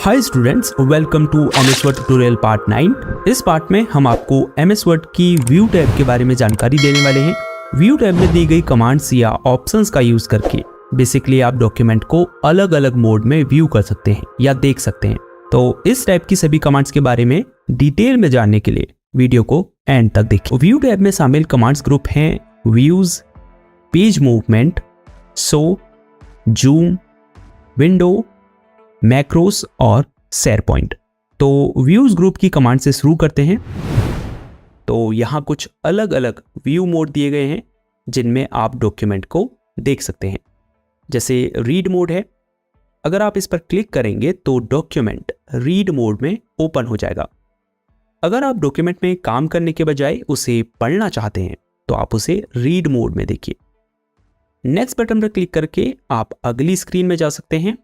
Hi students, welcome to MS Word tutorial part 9। इस part में हम आपको एमएस वर्ड की व्यू टैब के बारे में जानकारी देने वाले हैं। व्यू टैब में दी गई कमांड्स या ऑप्शंस का यूज करके बेसिकली आप डॉक्यूमेंट को अलग अलग मोड में व्यू कर सकते हैं या देख सकते हैं। तो इस टाइप की सभी कमांड्स के बारे में डिटेल में जानने के लिए वीडियो को एंड तक देखिए। व्यू टैब में शामिल कमांड्स ग्रुप हैं views, page movement, show, zoom, window, macros और शेयर पॉइंट। तो व्यूज ग्रुप की कमांड से शुरू करते हैं। तो यहाँ कुछ अलग अलग व्यू मोड दिए गए हैं जिनमें आप डॉक्यूमेंट को देख सकते हैं। जैसे रीड मोड है, अगर आप इस पर क्लिक करेंगे तो डॉक्यूमेंट रीड मोड में ओपन हो जाएगा। अगर आप डॉक्यूमेंट में काम करने के बजाय उसे पढ़ना चाहते हैं तो आप उसे रीड मोड में देखिए। नेक्स्ट बटन पर क्लिक करके आप अगली स्क्रीन में जा सकते हैं।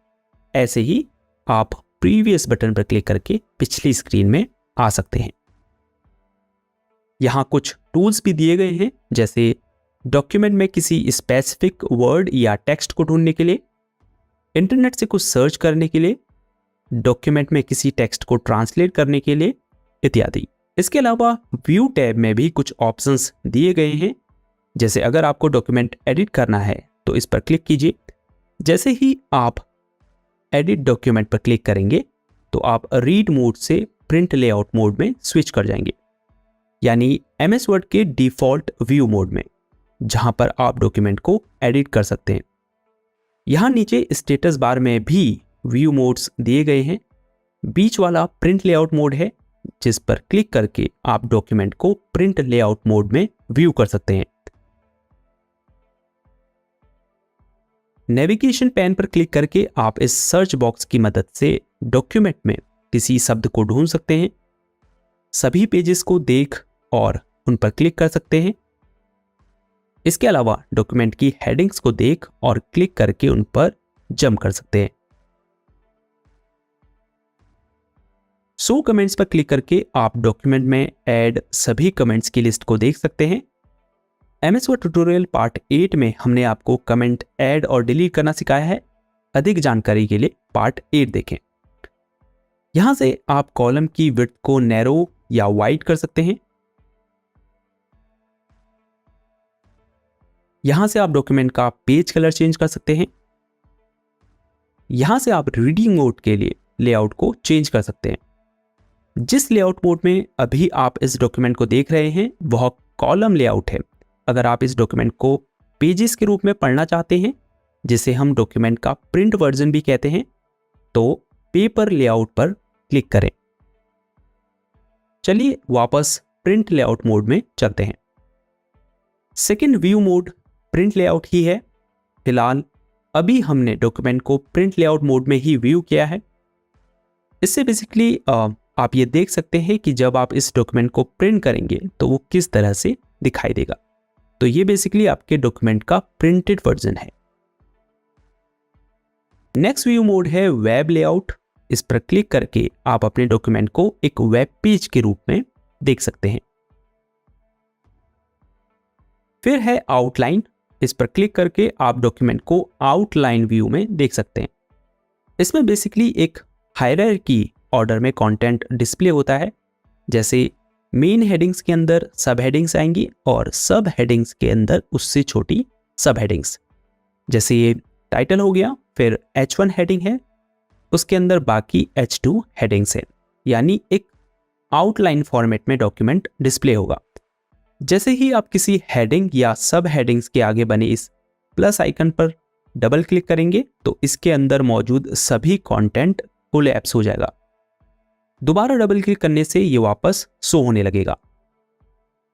ऐसे ही आप प्रीवियस बटन पर क्लिक करके पिछली स्क्रीन में आ सकते हैं। यहां कुछ टूल्स भी दिए गए हैं, जैसे डॉक्यूमेंट में किसी स्पेसिफिक वर्ड या टेक्स्ट को ढूंढने के लिए, इंटरनेट से कुछ सर्च करने के लिए, डॉक्यूमेंट में किसी टेक्स्ट को ट्रांसलेट करने के लिए इत्यादि। इसके अलावा व्यू टैब में भी कुछ ऑप्शंस दिए गए हैं, जैसे अगर आपको डॉक्यूमेंट एडिट करना है तो इस पर क्लिक कीजिए। जैसे ही आप एडिट डॉक्यूमेंट पर क्लिक करेंगे तो आप रीड मोड से प्रिंट लेआउट मोड में स्विच कर जाएंगे, यानी एमएस वर्ड के डिफॉल्ट व्यू मोड में, जहां पर आप डॉक्यूमेंट को एडिट कर सकते हैं। यहां नीचे स्टेटस बार में भी व्यू मोड्स दिए गए हैं। बीच वाला प्रिंट लेआउट मोड है, जिस पर क्लिक करके आप डॉक्यूमेंट को प्रिंट लेआउट मोड में व्यू कर सकते हैं। नेविगेशन पैन पर क्लिक करके आप इस सर्च बॉक्स की मदद से डॉक्यूमेंट में किसी शब्द को ढूंढ सकते हैं, सभी पेजेस को देख और उन पर क्लिक कर सकते हैं। इसके अलावा डॉक्यूमेंट की हेडिंग्स को देख और क्लिक करके उन पर जंप कर सकते हैं। शो कमेंट्स पर क्लिक करके आप डॉक्यूमेंट में ऐड सभी कमेंट्स की लिस्ट को देख सकते हैं। एमएस वर्ड ट्यूटोरियल पार्ट 8 में हमने आपको कमेंट ऐड और डिलीट करना सिखाया है। अधिक जानकारी के लिए पार्ट 8 देखें। यहां से आप कॉलम की विड्थ को नैरो या वाइड कर सकते हैं। यहां से आप डॉक्यूमेंट का पेज कलर चेंज कर सकते हैं। यहां से आप रीडिंग मोड के लिए लेआउट को चेंज कर सकते हैं। जिस लेआउट मोड में अभी आप इस डॉक्यूमेंट को देख रहे हैं वह कॉलम लेआउट है। अगर आप इस डॉक्यूमेंट को पेजेस के रूप में पढ़ना चाहते हैं, जिसे हम डॉक्यूमेंट का प्रिंट वर्जन भी कहते हैं, तो पेपर लेआउट पर क्लिक करें। चलिए वापस प्रिंट लेआउट मोड में चलते हैं। Second view mode print layout ही है। फिलहाल अभी हमने डॉक्यूमेंट को प्रिंट लेआउट मोड में ही व्यू किया है। इससे बेसिकली आप ये देख सकते हैं कि जब आप इस डॉक्यूमेंट को प्रिंट करेंगे तो वो किस तरह से दिखाई देगा। तो ये बेसिकली आपके डॉक्यूमेंट का प्रिंटेड वर्जन है। नेक्स्ट व्यू मोड है वेब लेआउट। इस पर क्लिक करके आप अपने डॉक्यूमेंट को एक वेब पेज के रूप में देख सकते हैं। फिर है आउटलाइन। इस पर क्लिक करके आप डॉक्यूमेंट को आउटलाइन व्यू में देख सकते हैं। इसमें बेसिकली एक हायरार्की ऑर्डर में कंटेंट डिस्प्ले होता है, जैसे मेन हेडिंग्स के अंदर सब हेडिंग्स आएंगी और सब हेडिंग्स के अंदर उससे छोटी सब हेडिंग्स। जैसे ये टाइटल हो गया, फिर H1 हेडिंग है, उसके अंदर बाकी H2 हेडिंग्स हैं, यानी एक आउटलाइन फॉर्मेट में डॉक्यूमेंट डिस्प्ले होगा। जैसे ही आप किसी हेडिंग या सब हेडिंग्स के आगे बने इस प्लस आइकन पर डबल क्लिक करेंगे तो इसके अंदर मौजूद सभी कंटेंट कोलैप्स हो जाएगा। दोबारा डबल क्लिक करने से ये वापस शो होने लगेगा।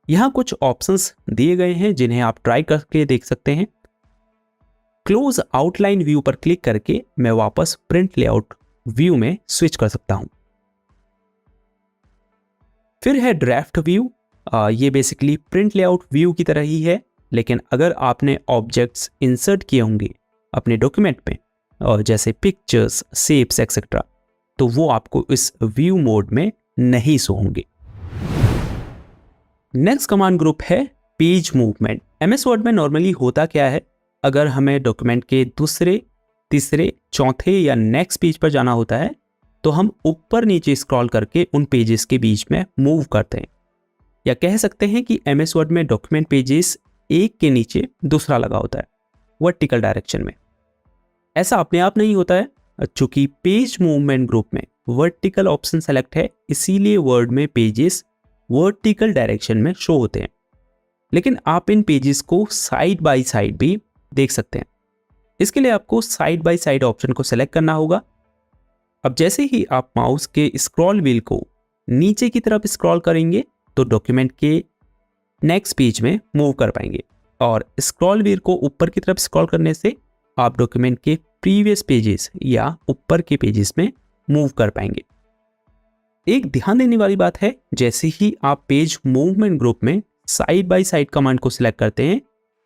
यहां कुछ ऑप्शंस दिए गए हैं जिन्हें आप ट्राई करके देख सकते हैं। क्लोज आउटलाइन व्यू पर क्लिक करके मैं वापस प्रिंट लेआउट व्यू में स्विच कर सकता हूं। फिर है ड्राफ्ट व्यू। ये बेसिकली प्रिंट लेआउट व्यू की तरह ही है, लेकिन अगर आपने ऑब्जेक्ट्स इंसर्ट किए होंगे अपने डॉक्यूमेंट में, और जैसे पिक्चर्स, शेप्स एक्सेट्रा, तो वो आपको इस व्यू मोड में नहीं शो होंगे। नेक्स्ट कमांड ग्रुप है पेज मूवमेंट। एमएस वर्ड में नॉर्मली होता क्या है, अगर हमें डॉक्यूमेंट के दूसरे, तीसरे, चौथे या नेक्स्ट पेज पर जाना होता है तो हम ऊपर नीचे स्क्रॉल करके उन पेजेस के बीच में मूव करते हैं, या कह सकते हैं कि एमएस वर्ड में डॉक्यूमेंट पेजेस एक के नीचे दूसरा लगा होता है वर्टिकल डायरेक्शन में। ऐसा अपने आप नहीं होता है, चूंकि पेज मूवमेंट ग्रुप में वर्टिकल ऑप्शन सेलेक्ट है, इसीलिए वर्ड में पेजेस वर्टिकल डायरेक्शन में शो होते हैं। लेकिन आप इन पेजेस को साइड बाय साइड भी देख सकते हैं। इसके लिए आपको साइड बाय साइड ऑप्शन को सेलेक्ट करना होगा। अब जैसे ही आप माउस के स्क्रॉल व्हील को नीचे की तरफ स्क्रॉल करेंगे तो डॉक्यूमेंट के नेक्स्ट पेज में मूव कर पाएंगे, और स्क्रॉल व्हील को ऊपर की तरफ स्क्रॉल करने से आप डॉक्यूमेंट के प्रीवियस पेजेस या ऊपर के पेजेस में मूव कर पाएंगे। एक ध्यान देने वाली बात है, जैसे ही आप पेज मूवमेंट ग्रुप में साइड बाय साइड कमांड को सिलेक्ट करते हैं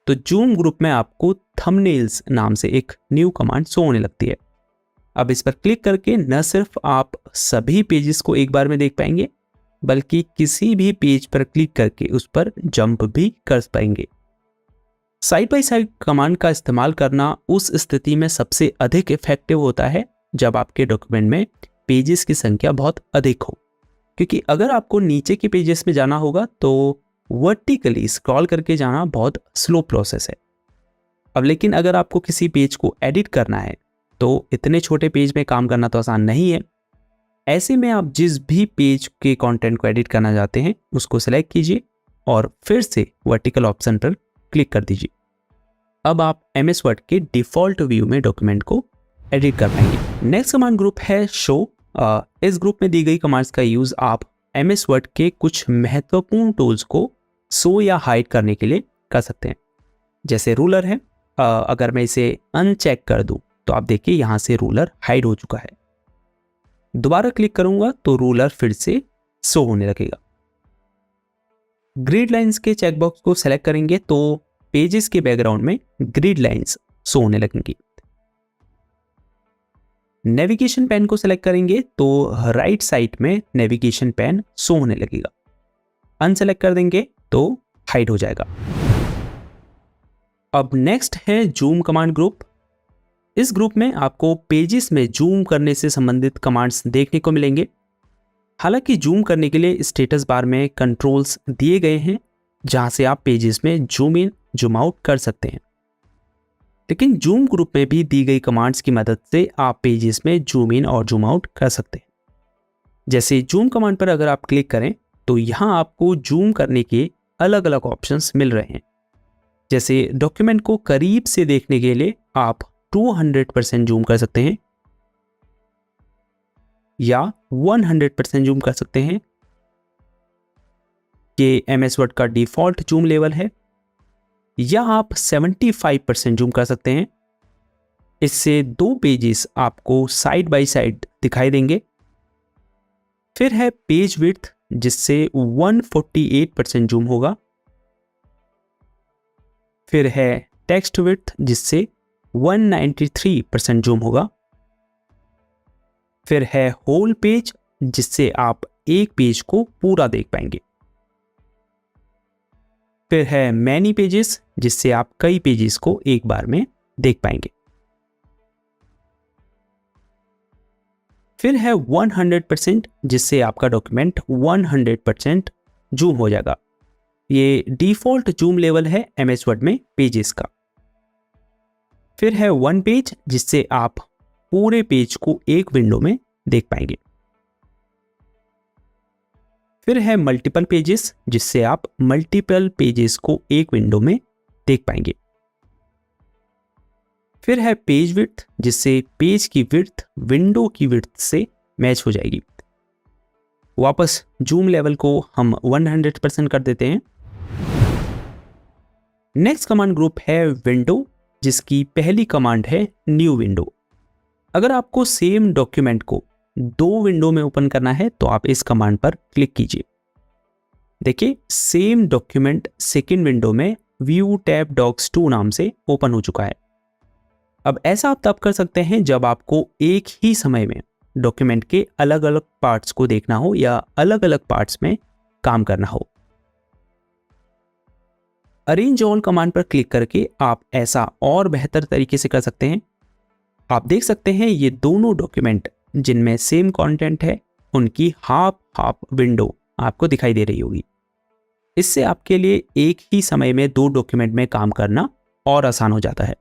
तो जूम ग्रुप में आपको थंबनेल्स नाम से एक न्यू कमांड शो होने लगती है। अब इस पर क्लिक करके न सिर्फ आप सभी पेजेस को एक बार में देख पाएंगे, बल्कि किसी भी पेज पर क्लिक करके उस पर जंप भी कर पाएंगे। साइड बाय साइड कमांड का इस्तेमाल करना उस स्थिति में सबसे अधिक इफेक्टिव होता है जब आपके डॉक्यूमेंट में पेजेस की संख्या बहुत अधिक हो, क्योंकि अगर आपको नीचे के पेजेस में जाना होगा तो वर्टिकली स्क्रॉल करके जाना बहुत स्लो प्रोसेस है। अब लेकिन अगर आपको किसी पेज को एडिट करना है तो इतने छोटे पेज में काम करना तो आसान नहीं है। ऐसे में आप जिस भी पेज के कंटेंट को एडिट करना चाहते हैं उसको सेलेक्ट कीजिए और फिर से वर्टिकल ऑप्शन पर क्लिक कर दीजिए। अब आप एमएस वर्ड के डिफॉल्ट व्यू में डॉक्यूमेंट को एडिट कर पाएंगे। नेक्स्ट कमांड ग्रुप है शो। इस ग्रुप में दी गई कमांड्स का यूज आप एमएस वर्ड के कुछ महत्वपूर्ण टूल्स को शो या हाइड करने के लिए कर सकते हैं। जैसे रूलर है, अगर मैं इसे अनचेक कर दूं तो आप देखिए यहां से रूलर हाइड हो चुका है। दोबारा क्लिक करूंगा तो रूलर फिर से शो होने लगेगा। ग्रिड लाइंस के चेकबॉक्स को सेलेक्ट करेंगे तो पेजेस के बैकग्राउंड में ग्रिड लाइंस शो होने लगेंगी। नेविगेशन पेन को सेलेक्ट करेंगे तो राइट साइड में नेविगेशन पेन शो होने लगेगा। अनसेलेक्ट कर देंगे तो हाइड हो जाएगा। अब नेक्स्ट है जूम कमांड ग्रुप। इस ग्रुप में आपको पेजेस में जूम करने से संबंधित कमांड्स देखने को मिलेंगे। हालांकि जूम करने के लिए स्टेटस बार में कंट्रोल्स दिए गए हैं जहां से आप पेजेस में जूम इन जूम आउट कर सकते हैं, लेकिन जूम ग्रुप में भी दी गई कमांड्स की मदद से आप पेजेस में जूम इन और जूम आउट कर सकते हैं। जैसे जूम कमांड पर अगर आप क्लिक करें तो यहां आपको जूम करने के अलग अलग ऑप्शंस मिल रहे हैं। जैसे डॉक्यूमेंट को करीब से देखने के लिए आप 200% जूम कर सकते हैं या 100% जूम कर सकते हैं। ये एमएस वर्ड का डिफॉल्ट जूम लेवल है। या आप 75% जूम कर सकते हैं। इससे दो पेजेस आपको साइड बाय साइड दिखाई देंगे। फिर है पेज विड्थ, जिससे 148% जूम होगा। फिर है टेक्स्ट विड्थ, जिससे 193% जूम होगा। फिर है होल पेज, जिससे आप एक पेज को पूरा देख पाएंगे। फिर है मैनी पेजेस, जिससे आप कई पेजेस को एक बार में देख पाएंगे। फिर है 100%, जिससे आपका डॉक्यूमेंट 100% जूम हो जाएगा। ये डिफॉल्ट जूम लेवल है एमएस वर्ड में पेजेस का। फिर है वन पेज, जिससे आप पूरे पेज को एक विंडो में देख पाएंगे। फिर है मल्टीपल पेजेस, जिससे आप मल्टीपल पेजेस को एक विंडो में देख पाएंगे। फिर है पेज विड्थ, जिससे पेज की विड्थ विंडो की विड्थ से मैच हो जाएगी। वापस जूम लेवल को हम 100% कर देते हैं। नेक्स्ट कमांड ग्रुप है विंडो, जिसकी पहली कमांड है न्यू विंडो। अगर आपको सेम डॉक्यूमेंट को दो विंडो में ओपन करना है तो आप इस कमांड पर क्लिक कीजिए। देखिए सेम डॉक्यूमेंट सेकेंड विंडो में व्यू टैब डॉक्स 2 नाम से ओपन हो चुका है। अब ऐसा आप तब कर सकते हैं जब आपको एक ही समय में डॉक्यूमेंट के अलग अलग पार्ट्स को देखना हो या अलग अलग पार्ट्स में काम करना हो। अरेंज ऑल कमांड पर क्लिक करके आप ऐसा और बेहतर तरीके से कर सकते हैं। आप देख सकते हैं ये दोनों डॉक्यूमेंट जिनमें सेम कंटेंट है उनकी हाफ हाफ विंडो आपको दिखाई दे रही होगी। इससे आपके लिए एक ही समय में 2 डॉक्यूमेंट में काम करना और आसान हो जाता है।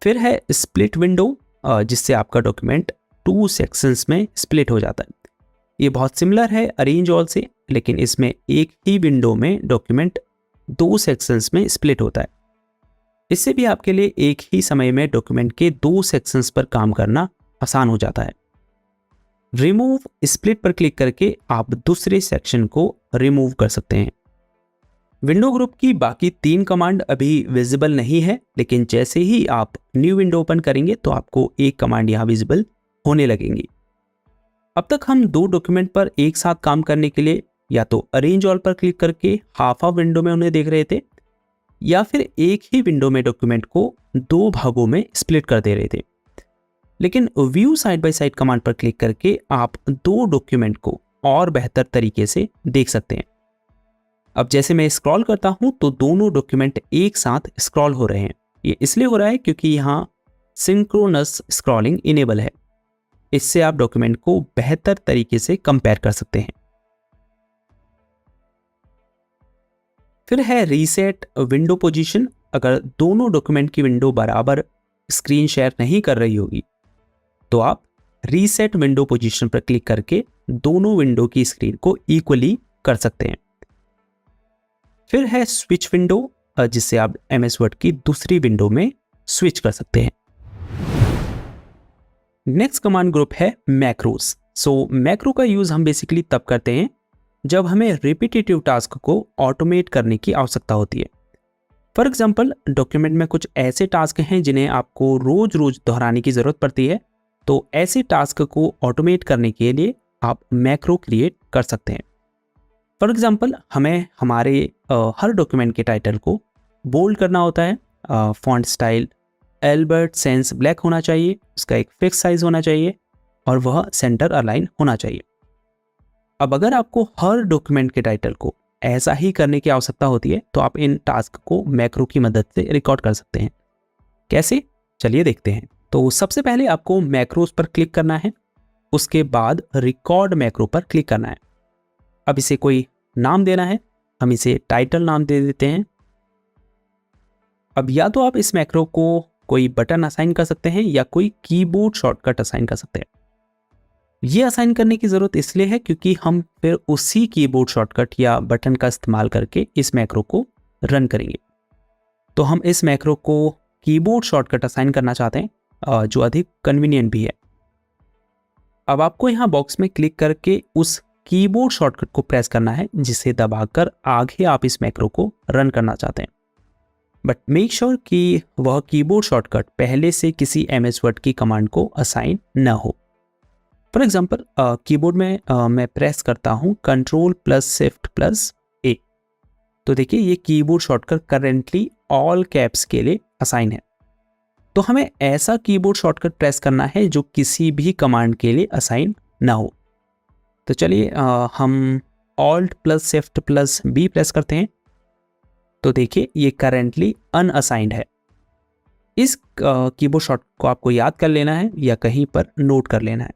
फिर है स्प्लिट विंडो, जिससे आपका डॉक्यूमेंट 2 सेक्शंस में स्प्लिट हो जाता है। ये बहुत सिमिलर है अरेंज ऑल से, लेकिन इसमें एक ही विंडो में डॉक्यूमेंट 2 सेक्शंस में स्प्लिट होता है। इससे भी आपके लिए एक ही समय में डॉक्यूमेंट के 2 सेक्शंस पर काम करना आसान हो जाता है। रिमूव स्प्लिट पर क्लिक करके आप दूसरे सेक्शन को रिमूव कर सकते हैं। विंडो ग्रुप की बाकी 3 कमांड अभी विजिबल नहीं है, लेकिन जैसे ही आप न्यू विंडो ओपन करेंगे तो आपको एक कमांड यहाँ विजिबल होने लगेंगी। अब तक हम 2 डॉक्यूमेंट पर एक साथ काम करने के लिए या तो अरेंज ऑल पर क्लिक करके हाफ हाफ विंडो में उन्हें देख रहे थे, या फिर एक ही विंडो में डॉक्यूमेंट को 2 भागों में स्प्लिट कर दे रहे थे। लेकिन view side by side command पर क्लिक करके आप 2 डॉक्यूमेंट को और बेहतर तरीके से देख सकते हैं। अब जैसे मैं स्क्रॉल करता हूं तो दोनों डॉक्यूमेंट एक साथ स्क्रॉल हो रहे हैं। ये इसलिए हो रहा है क्योंकि यहाँ सिंक्रोनस स्क्रॉलिंग इनेबल है। इससे आप डॉक्यूमेंट को बेहतर तरीके से कंपेयर कर सकते हैं। फिर है रीसेट विंडो पोजीशन। अगर दोनों डॉक्यूमेंट की विंडो बराबर स्क्रीन शेयर नहीं कर रही होगी तो आप रीसेट विंडो पोजीशन पर क्लिक करके दोनों विंडो की स्क्रीन को इक्वली कर सकते हैं। फिर है स्विच विंडो, जिससे आप एमएस वर्ड की दूसरी विंडो में स्विच कर सकते हैं। नेक्स्ट कमांड ग्रुप है मैक्रोस। मैक्रो का यूज हम बेसिकली तब करते हैं जब हमें रिपीटेटिव टास्क को ऑटोमेट करने की आवश्यकता होती है। फॉर एग्जाम्पल, डॉक्यूमेंट में कुछ ऐसे टास्क हैं जिन्हें आपको रोज रोज दोहराने की जरूरत पड़ती है, तो ऐसे टास्क को ऑटोमेट करने के लिए आप मैक्रो क्रिएट कर सकते हैं। फॉर एग्जाम्पल, हमें हमारे हर डॉक्यूमेंट के टाइटल को बोल्ड करना होता है। Font style Albert sense black होना चाहिए, उसका एक फिक्स साइज होना चाहिए और वह सेंटर अलाइन होना चाहिए। अब अगर आपको हर डॉक्यूमेंट के टाइटल को ऐसा ही करने की आवश्यकता होती है तो आप इन टास्क को मैक्रो की मदद से रिकॉर्ड कर सकते हैं। कैसे? चलिए देखते हैं। तो सबसे पहले आपको मैक्रोस पर क्लिक करना है, उसके बाद रिकॉर्ड मैक्रो पर क्लिक करना है। अब इसे कोई नाम देना है, हम इसे टाइटल नाम दे देते हैं। अब या तो आप इस मैक्रो को कोई बटन असाइन कर सकते हैं या कोई कीबोर्ड शॉर्टकट असाइन कर सकते हैं। ये असाइन करने की ज़रूरत इसलिए है क्योंकि हम फिर उसी कीबोर्ड शॉर्टकट या बटन का इस्तेमाल करके इस मैक्रो को रन करेंगे। तो हम इस मैक्रो को कीबोर्ड शॉर्टकट असाइन करना चाहते हैं, जो अधिक कन्वीनियंट भी है। अब आपको यहाँ बॉक्स में क्लिक करके उस कीबोर्ड शॉर्टकट को प्रेस करना है जिसे दबाकर आगे आप इस मैक्रो को रन करना चाहते हैं। बट मेक श्योर कि वह कीबोर्ड शॉर्टकट पहले से किसी एमएस वर्ड की कमांड को असाइन न हो। फॉर एग्जाम्पल, कीबोर्ड में मैं प्रेस करता हूँ Ctrl+Shift+A, तो देखिए ये keyboard shortcut currently all caps के लिए असाइन है। तो हमें ऐसा कीबोर्ड शॉर्टकट प्रेस करना है जो किसी भी कमांड के लिए असाइन ना हो। तो चलिए हम Alt+Shift+B प्रेस करते हैं, तो देखिए ये करेंटली अनअसाइंड है। इस कीबोर्ड शॉर्टकट को आपको याद कर लेना है या कहीं पर नोट कर लेना है।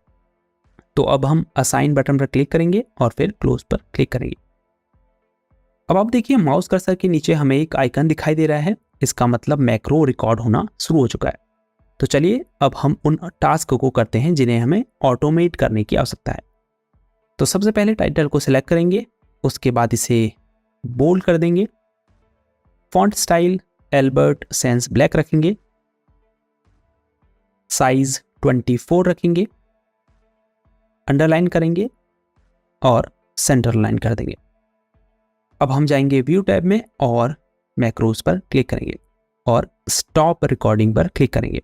तो अब हम असाइन बटन पर क्लिक करेंगे और फिर क्लोज पर क्लिक करेंगे। अब आप देखिए माउस कर्सर के नीचे हमें एक आइकन दिखाई दे रहा है, इसका मतलब मैक्रो रिकॉर्ड होना शुरू हो चुका है। तो चलिए अब हम उन टास्क को करते हैं जिन्हें हमें ऑटोमेट करने की आवश्यकता है। तो सबसे पहले टाइटल को सिलेक्ट करेंगे, उसके बाद इसे बोल्ड कर देंगे, font style Albert sense black रखेंगे, साइज 24 रखेंगे, अंडरलाइन करेंगे और सेंटर लाइन कर देंगे। अब हम जाएंगे व्यू टैब में और मैक्रोस पर क्लिक करेंगे और स्टॉप रिकॉर्डिंग पर क्लिक करेंगे।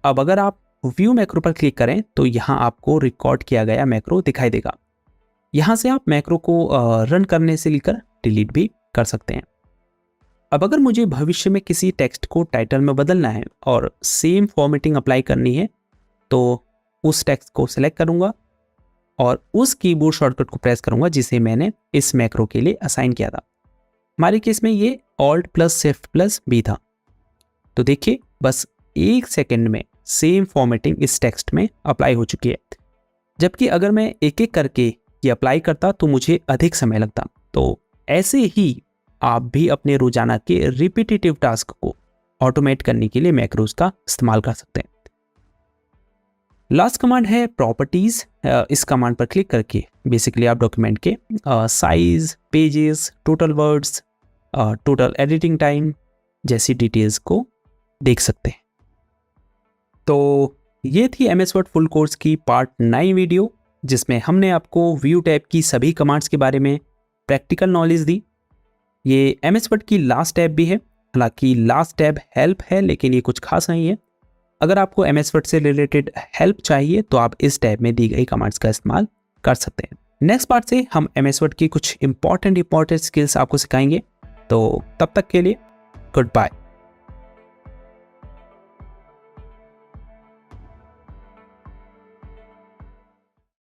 अब अगर आप व्यू मैक्रो पर क्लिक करें तो यहां आपको रिकॉर्ड किया गया मैक्रो दिखाई देगा। यहां से आप मैक्रो को रन करने से लेकर डिलीट भी कर सकते हैं। अब अगर मुझे भविष्य में किसी टेक्स्ट को टाइटल में बदलना है और सेम फॉर्मेटिंग अप्लाई करनी है तो उस टेक्स्ट को सिलेक्ट करूंगा और उस कीबोर्ड शॉर्टकट को प्रेस करूंगा जिसे मैंने इस मैक्रो के लिए असाइन किया था। हमारे केस में ये Alt+Shift+B था। तो देखिए बस 1 सेकंड में सेम फॉर्मेटिंग इस टेक्स्ट में अप्लाई हो चुकी है, जबकि अगर मैं एक एक करके ये अप्लाई करता तो मुझे अधिक समय लगता। तो ऐसे ही आप भी अपने रोजाना के रिपीटेटिव टास्क को ऑटोमेट करने के लिए मैक्रोज का इस्तेमाल कर सकते हैं। लास्ट कमांड है प्रॉपर्टीज। इस कमांड पर क्लिक करके बेसिकली आप डॉक्यूमेंट के size, pages, total words, total editing time जैसी डिटेल्स को देख सकते हैं। तो ये थी MS वर्ड फुल कोर्स की पार्ट 9 वीडियो, जिसमें हमने आपको व्यू टैब की सभी कमांड्स के बारे में प्रैक्टिकल नॉलेज दी। ये MS वर्ड की लास्ट टैब भी है, हालांकि लास्ट टैब हेल्प है लेकिन ये कुछ खास नहीं है। अगर आपको MS वर्ड से रिलेटेड हेल्प चाहिए तो आप इस टैब में दी गई कमांड्स का इस्तेमाल कर सकते हैं। नेक्स्ट पार्ट से हम MS वर्ड की कुछ इंपॉर्टेंट स्किल्स आपको सिखाएंगे। तो तब तक के लिए गुड बाय।